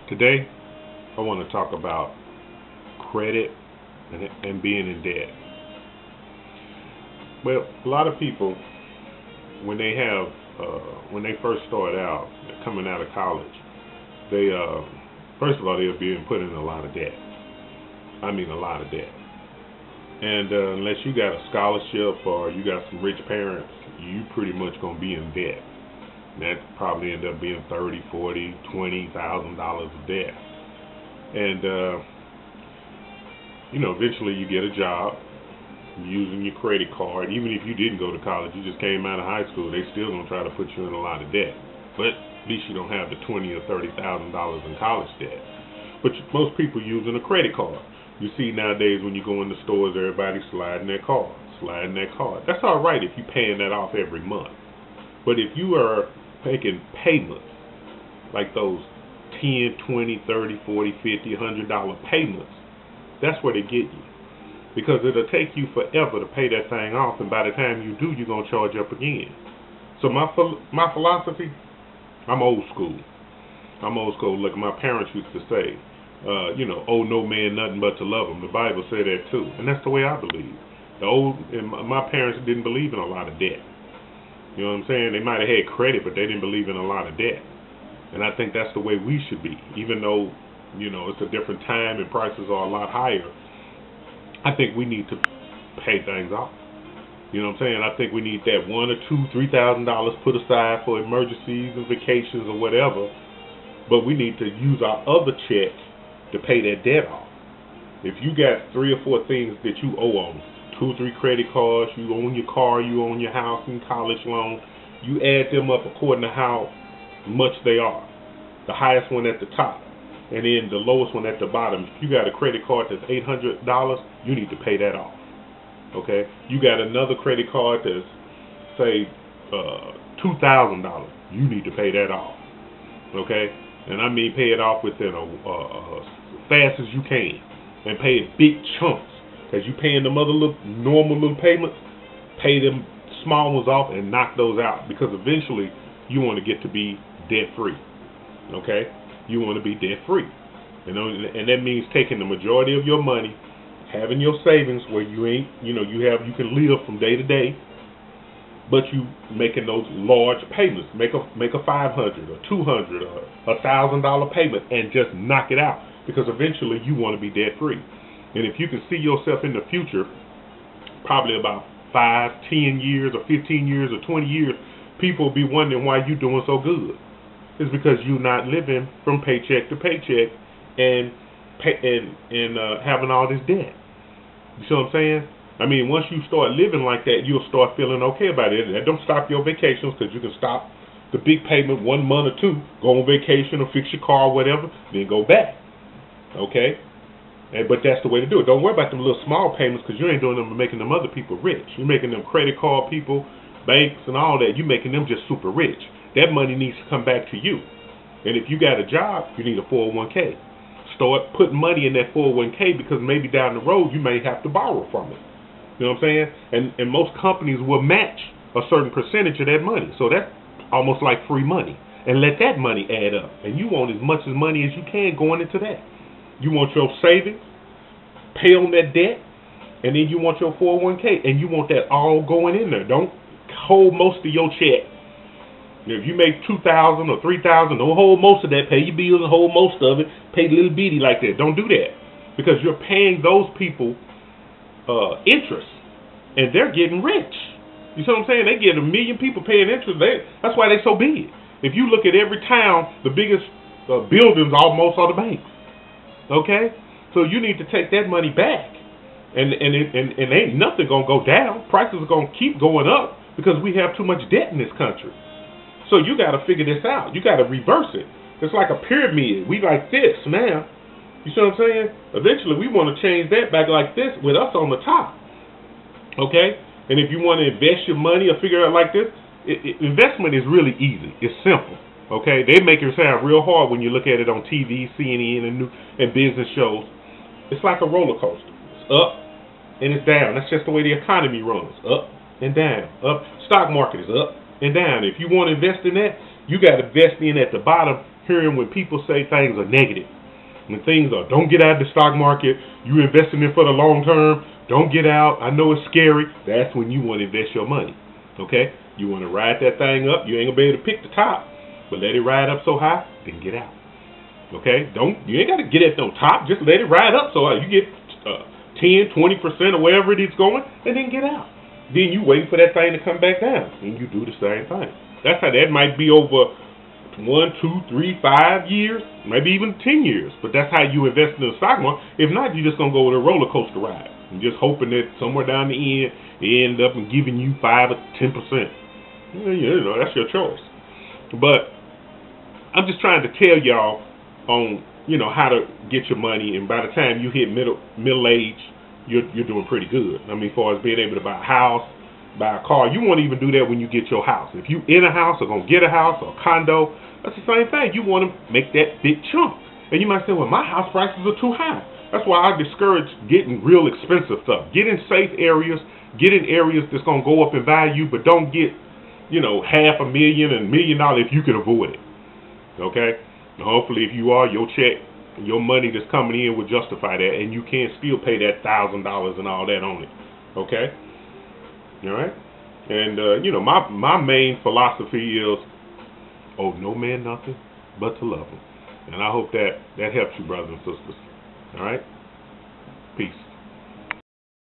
Today, I want to talk about credit and being in debt. Well, a lot of people, when they have, when they first start out, coming out of college, they, first of all, they're being put in a lot of debt. I mean, a lot of debt. And unless you got a scholarship or you got some rich parents, you pretty much gonna be in debt. That probably end up being 30, 40, $20,000 of debt. And eventually you get a job using your credit card. Even if you didn't go to college, you just came out of high school, they still gonna try to put you in a lot of debt. But at least you don't have the $20,000 or $30,000 in college debt. But most people using a credit card. You see nowadays when you go in the stores, everybody sliding their card, sliding their card. That's all right if you're paying that off every month. But if you are making payments, like those 10, 20, 30, 40, 50, $100 payments, that's where they get you. Because it'll take you forever to pay that thing off, and by the time you do, you're going to charge up again. So my philosophy, I'm old school. I'm old school. Like my parents used to say, owe no man nothing but to love him. The Bible said that too, and that's the way I believe. My parents didn't believe in a lot of debt. You know what I'm saying? They might have had credit, but they didn't believe in a lot of debt. And I think that's the way we should be. Even though, it's a different time and prices are a lot higher, I think we need to pay things off. You know what I'm saying? I think we need that $1 or $2, $3,000 put aside for emergencies and vacations or whatever. But we need to use our other check to pay that debt off. If you got 3 or 4 things that you owe on, 2 or 3 credit cards, you own your car, you own your house and college loan, you add them up according to how much they are. The highest one at the top, and then the lowest one at the bottom. If you got a credit card that's $800, you need to pay that off. Okay? You got another credit card that's, say, $2,000. You need to pay that off. Okay? And I mean pay it off within fast as you can, and pay it big chunks. As you paying them other normal little payments, pay them small ones off and knock those out, because eventually you want to get to be debt free. Okay, you want to be debt free, and that means taking the majority of your money, having your savings where you ain't, you can live from day to day, but you making those large payments. Make a $500 or $200 or $1,000 payment and just knock it out, because eventually you want to be debt free. And if you can see yourself in the future, probably about 5, 10 years or 15 years or 20 years, people will be wondering why you're doing so good. It's because you're not living from paycheck to paycheck and having all this debt. You see what I'm saying? I mean, once you start living like that, you'll start feeling okay about it. That don't stop your vacations, because you can stop the big payment 1 month or 2, go on vacation or fix your car or whatever, then go back. Okay? But that's the way to do it. Don't worry about them little small payments, because you ain't doing them to making them other people rich. You're making them credit card people, banks, and all that. You're making them just super rich. That money needs to come back to you. And if you got a job, you need a 401k. Start putting money in that 401k, because maybe down the road you may have to borrow from it. You know what I'm saying? And most companies will match a certain percentage of that money. So that's almost like free money. And let that money add up. And you want as much money as you can going into that. You want your savings, pay on that debt, and then you want your 401k, and you want that all going in there. Don't hold most of your check. If you make $2,000 or $3,000, don't hold most of that. Pay your bills and hold most of it. Pay little bitty like that. Don't do that, because you're paying those people interest, and they're getting rich. You see what I'm saying? They get 1 million people paying interest. That's why they're so big. If you look at every town, the biggest buildings almost are the banks. Okay, so you need to take that money back, and ain't nothing gonna go down. Prices are gonna keep going up, because we have too much debt in this country. So you got to figure this out. You got to reverse it. It's like a pyramid. We like this now. You see what I'm saying? Eventually, we want to change that back like this, with us on the top. Okay? And if you want to invest your money or figure out like this, investment is really easy. It's simple. Okay? They make it sound real hard when you look at it on TV, CNN, and business shows. It's like a roller coaster. It's up and it's down. That's just the way the economy runs. Up and down. Up. Stock market is up and down. If you want to invest in that, you got to invest in at the bottom, hearing when people say things are negative. When things are, don't get out of the stock market, you investing in for the long term, don't get out, I know it's scary. That's when you want to invest your money. Okay? You want to ride that thing up, you ain't going to be able to pick the top, but let it ride up so high, then get out. Okay? You ain't got to get at no top, just let it ride up so high. You get 10, 20% or wherever it is going, and then get out. Then you wait for that thing to come back down, and you do the same thing. That's how that might be over 1, 2, 3, 5 years, maybe even 10 years. But that's how you invest in the stock market. If not, you're just going to go with a roller coaster ride. And just hoping that somewhere down the end, it end up and giving you 5 or 10%. You know, that's your choice. But I'm just trying to tell y'all on, you know, how to get your money. And by the time you hit middle age, you're doing pretty good. I mean, as far as being able to buy a house, buy a car, you won't even do that when you get your house. If you in a house or gonna get a house or a condo, that's the same thing. You want to make that big chunk. And you might say, well, my house prices are too high. That's why I discourage getting real expensive stuff. Get in safe areas. Get in areas that's gonna go up in value, but don't get, you know, $500,000 and $1 million if you can avoid it. Okay? And hopefully, if you are, your check, your money that's coming in will justify that, and you can still pay that $1,000 and all that on it. Okay? All right? And, you know, my main philosophy is, owe no man nothing but to love him. And I hope that helps you, brothers and sisters. All right? Peace.